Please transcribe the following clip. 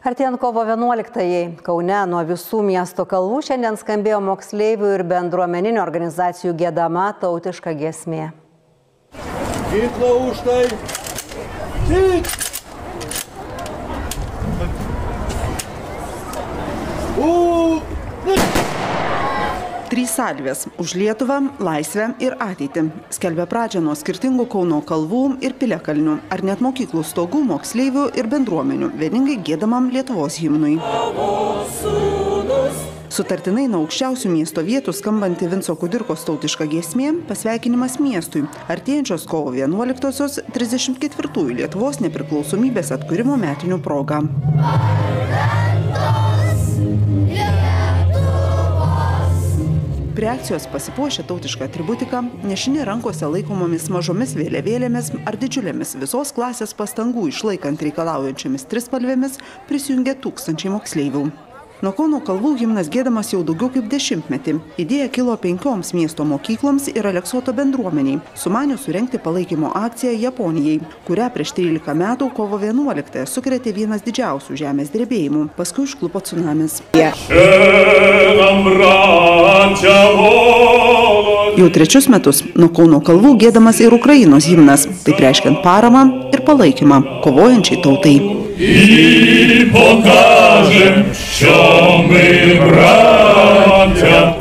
Artėjant kovo 11-ąjai Kaune nuo visų miesto kalvų šiandien skambėjo moksleivių ir bendruomeninių organizacijų giedama tautiška giesmė. Gykla už tai! Tik! Trys salvės – už Lietuvą, laisvę ir ateitį. Skelbia pradžią nuo skirtingų Kauno kalvų ir piliakalnių, ar net mokyklų stogų, moksleivių ir bendruomenių, vieningai giedamam Lietuvos himnui. Sutartinai nuo aukščiausių miesto vietų skambanti Vinco Kudirkos tautiška giesmė – pasveikinimas miestui, artėjančios kovo 11-osios 34-ųjų Lietuvos nepriklausomybės atkūrimo metinių proga. Prie akcijos pasipuošę tautišką atributiką, nešini rankose laikomomis mažomis vėliavėlėmis ar didžiulėmis visos klasės pastangų išlaikant reikalaujančiamis trispalvėmis prisijungė tūkstančiai moksleivių. Nuo Kauno kalvų himnas giedamas jau daugiau kaip 10-metį. Idėja kilo 5 miesto mokykloms ir Aleksoto bendruomeniai, sumanius surengti palaikymo akciją Japonijai, kurią prieš 13 metų kovo 11-ąją sukrėtė vienas didžiausių žemės drebėjimų, paskui užklupo tsunamis. Jau 3 metus nuo Kauno kalvų giedamas ir Ukrainos himnas, taip reiškiant paramą ir palaikymą kovojančiai tautai. I pokażem, що ми, браття,